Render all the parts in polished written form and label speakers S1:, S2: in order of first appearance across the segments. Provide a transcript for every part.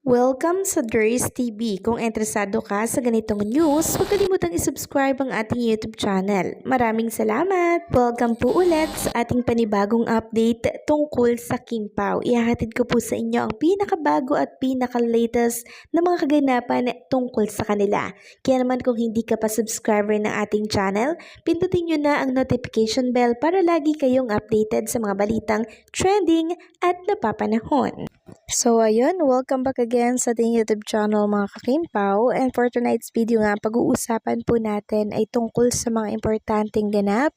S1: Welcome sa Durs TV. Kung interesado ka sa ganitong news, huwag kalimutang isubscribe ang ating YouTube channel. Maraming salamat! Welcome po ulit sa ating panibagong update tungkol sa Kim Pao. Ihahatid ko po sa inyo ang pinakabago at pinaka-latest na mga kaganapan tungkol sa kanila. Kaya naman kung hindi ka pa subscriber ng ating channel, pindutin nyo na ang notification bell para lagi kayong updated sa mga balitang trending at napapanahon. So ayun, welcome back again sa ating YouTube channel mga kakimpaw, and for tonight's video nga, pag-uusapan po natin ay tungkol sa mga importanteng ganap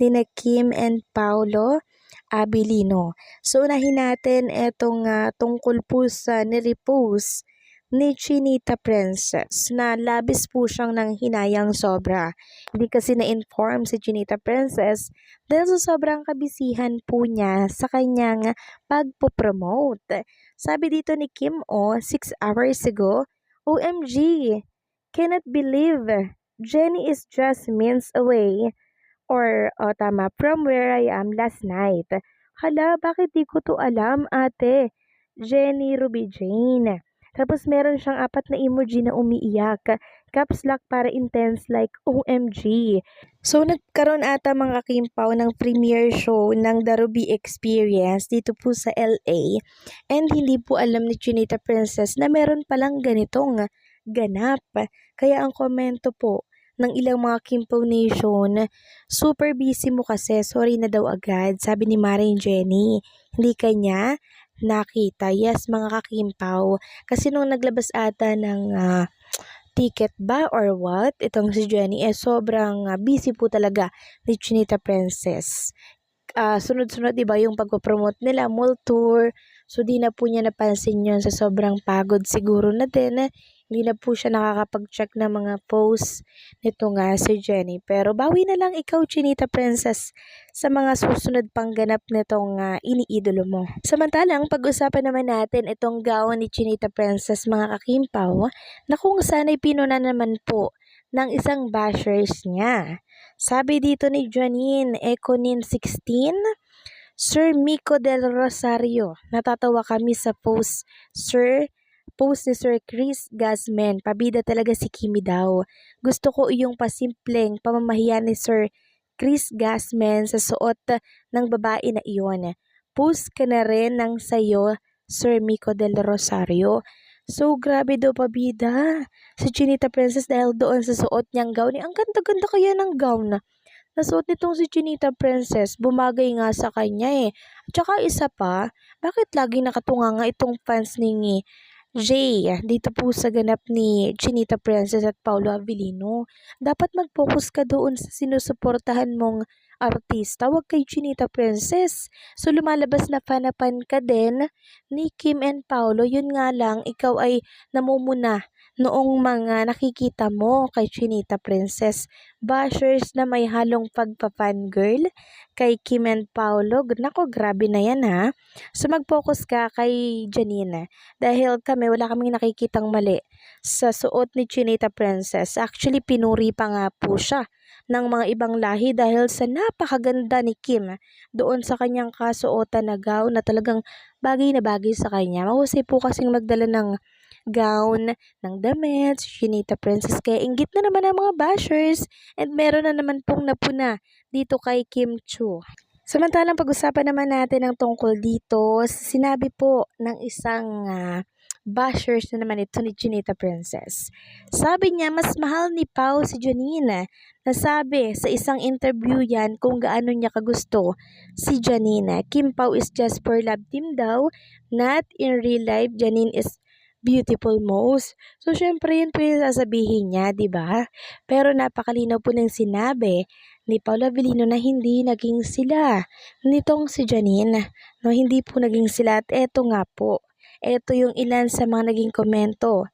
S1: ni na Kim and Paolo Abilino. So unahin natin itong tungkol po sa nirepost ni Chinita Princess na labis po siyang nanghinayang sobra. Hindi kasi na-inform si Chinita Princess dahil sa sobrang kabisihan po niya sa kanyang pagpo-promote. Sabi dito ni Kim 6 hours ago, OMG, cannot believe Jenny is just minutes away, or tama, from where I am last night. Hala, bakit di ko to alam, ate? Jenny Ruby Jane. Tapos meron siyang 4 na emoji na umiiyak. Caps lock para intense like OMG. So nagkaroon ata mga kimpaw ng premiere show ng The Ruby Experience dito po sa LA. And hindi po alam ni Chinita Princess na meron palang ganitong ganap. Kaya ang komento po ng ilang mga Kimpaw Nation, super busy mo kasi, sorry na daw agad, sabi ni Maring Jenny. Hindi kanya nakita. Yes, mga kakimpaw. Kasi nung naglabas ata ng ticket ba or what, itong si Jenny, sobrang busy po talaga ni Chinita Princess. Sunod-sunod, diba, yung pagpapromote nila, mall tour. So, di na po niya napansin yun sa sobrang pagod siguro na din. Hindi na po siya nakakapag-check ng mga posts nito nga si Jenny. Pero bawi na lang ikaw, Chinita Princess, sa mga susunod pang ganap nitong iniidolo mo. Samantalang, pag-usapan naman natin itong gown ni Chinita Princess, mga kakimpaw, na kung sana'y pinuna naman po ng isang bashers niya. Sabi dito ni Janine Econin 16, Sir Miko del Rosario, natatawa kami sa post ni Sir Chris Gasman. Pabida talaga si Kimi daw. Gusto ko yung pasimpleng pamamahiya ni Sir Chris Gasman sa suot ng babae na iyon. Post ka na rin ng sayo, Sir Miko del Rosario. So, grabe daw pabida si Chinita Princess dahil doon sa suot niyang gown. Ang ganda-ganda kaya ng gown na nasuot nitong si Chinita Princess. Bumagay nga sa kanya At saka isa pa, bakit lagi nakatunga nga itong fans ni Jay dito po sa ganap ni Chinita Princess at Paolo Abilino? Dapat mag-focus ka doon sa sinusuportahan mong artista, wag kay Chinita Princess. So lumalabas na fanapan ka din ni Kim and Paolo, yun nga lang ikaw ay namumuna noong mga nakikita mo kay Chinita Princess. Bashers na may halong pagpa-fangirl kay Kim and Paolo. Nako, grabe na yan ha. So mag-focus ka kay Janine dahil wala kaming nakikitang mali sa suot ni Chinita Princess. Actually, pinuri pa nga po siya ng mga ibang lahi dahil sa napakaganda ni Kim doon sa kanyang kasuotan na gown na talagang bagay na bagay sa kanya. Mahusay po kasing magdala ng gown, ng damit, si Chinita Princess, kaya inggit na naman ang mga bashers, and meron na naman pong napuna dito kay Kim Chu. Samantalang pag-usapan naman natin ang tungkol dito, sinabi po ng isang bashers na naman ito ni Chinita Princess. Sabi niya, mas mahal ni Pao si Janine. Nasabi sa isang interview yan kung gaano niya kagusto si Janine. Kim Pao is just for love team daw, not in real life. Janine is beautiful most. So, syempre yun po yung sasabihin niya, di ba? Pero napakalinaw po ng sinabi ni Paolo Abilino na hindi naging sila nitong si Janine. No, hindi po naging sila, at eto nga po. Ito yung ilan sa mga naging komento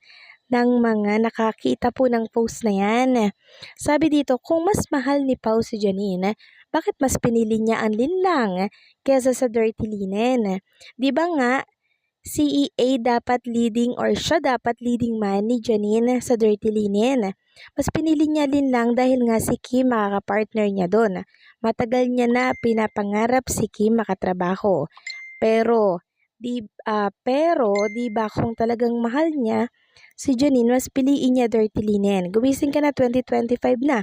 S1: ng mga nakakita po ng post na yan. Sabi dito, kung mas mahal ni Pao si Janine, bakit mas pinili niya ang linlang kesa sa dirty linen? Di ba nga, CEA dapat leading, or siya dapat leading man ni Janine sa dirty linen. Mas pinili niya linlang dahil nga si Kim makakapartner niya doon. Matagal niya na pinapangarap si Kim makatrabaho. Pero Pero 'di ba kung talagang mahal niya si Janine, mas piliin niya dirty linen. Gumising ka na, 2025 na.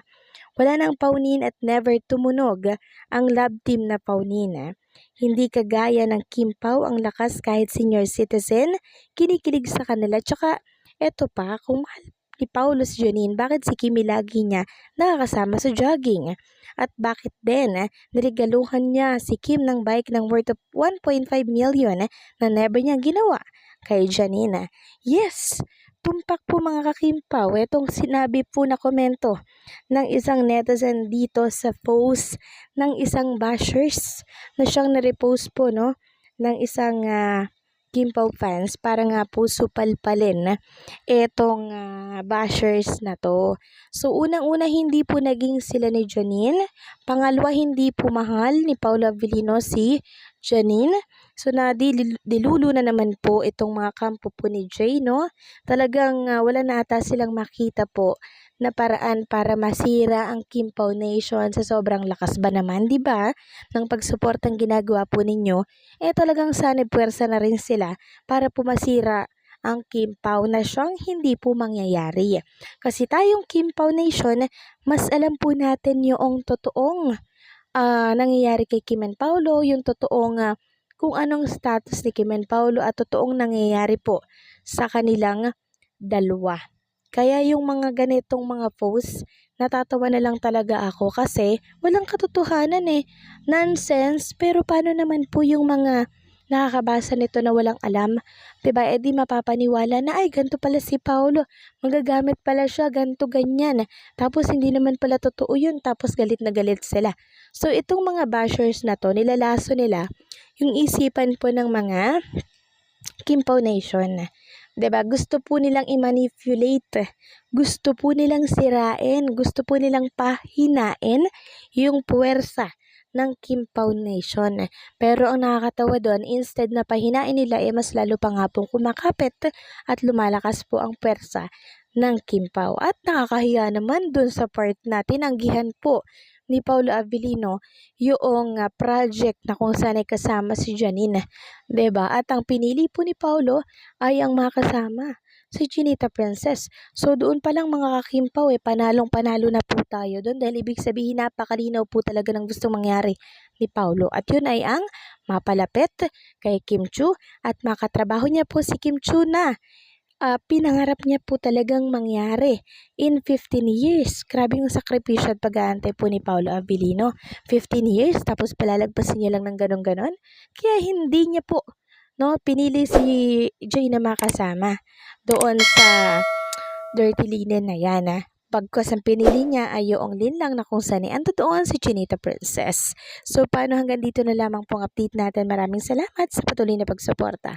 S1: Wala nang paunin at never tumunog ang love team na paunin. Hindi kagaya ng Kim Pao ang lakas kahit senior citizen, kinikilig sa kanila. Tsaka eto pa, kung mahal ni Paulo si Janine, bakit si Kimi lagi niya nakakasama sa jogging? At bakit din niregaluhan niya si Kim ng bike ng worth of 1.5 million na never niya ginawa kay Janine? Yes! Tumpak po mga kakimpaw, itong sinabi po na komento ng isang netizen dito sa post ng isang bashers na siyang na-repost po, no, ng isang Kimpaw fans para nga po supalpalin etong bashers na to. So unang-una, hindi po naging sila ni Janine. Pangalawa, hindi po mahal ni Paula Avellino si Janine. So dilulo na naman po itong mga kampo po ni Jay, no? Talagang wala na ata silang makita po na paraan para masira ang Kimpaw Nation sa sobrang lakas ba naman, 'di ba? Ng pagsuportang ginagawa po ninyo, talagang sana puwersa na rin sila para po masira ang Kimpaw na siyang hindi po mangyayari. Kasi tayong Kimpaw Nation, mas alam po natin yung totoong nangyayari kay Kim and Paulo, yung totoong kung anong status ni Kim and Paulo at totoong nangyayari po sa kanilang dalawa. Kaya yung mga ganitong mga posts, natatawa na lang talaga ako kasi walang katotohanan Nonsense, pero paano naman po yung mga nakakabasa nito na walang alam? 'Di ba? Di mapapaniwala na ay ganito pala si Paulo, magagamit pala siya ganito ganyan. Tapos hindi naman pala totoo yun, tapos galit na galit sila. So itong mga bashers na to, nilalaso nila yung isipan po ng mga Kimpaw Nation. 'Di ba? Gusto po nilang i-manipulate, gusto po nilang sirain, gusto po nilang pahinain yung puwersa ng Kimpaw Nation. Pero ang nakakatawa doon, instead na pahinain nila, mas lalo pa nga pong kumakapit at lumalakas po ang puwersa ng Kimpaw. At nakakahiya naman doon sa part na tinanggihan po ni Paulo Avellino yung project na kung saan ay kasama si Janine. 'Di ba? At ang pinili po ni Paulo ay ang makasama si Chinita Princess. So doon pa lang mga kakimpaw, panalong-panalo na po tayo doon dahil ibig sabihin napakalinaw po talaga ng gustong mangyari ni Paulo. At yun ay ang mapalapit kay Kim Chiu at makatrabaho niya po si Kim Chiu na pinangarap niya po talagang mangyari in 15 years. Grabe yung sakripisyo at pag-aantay po ni Paulo Avellino. 15 years, tapos palalagpasin niya lang ng ganon-ganon. Kaya hindi niya po pinili si Jay na makasama doon sa dirty linen na yan. Pagkas ang pinili niya ay yung Lin lang na kung saan ang totoo si Chinita Princess. So paano, hanggang dito na lamang pong update natin. Maraming salamat sa patuloy na pagsuporta.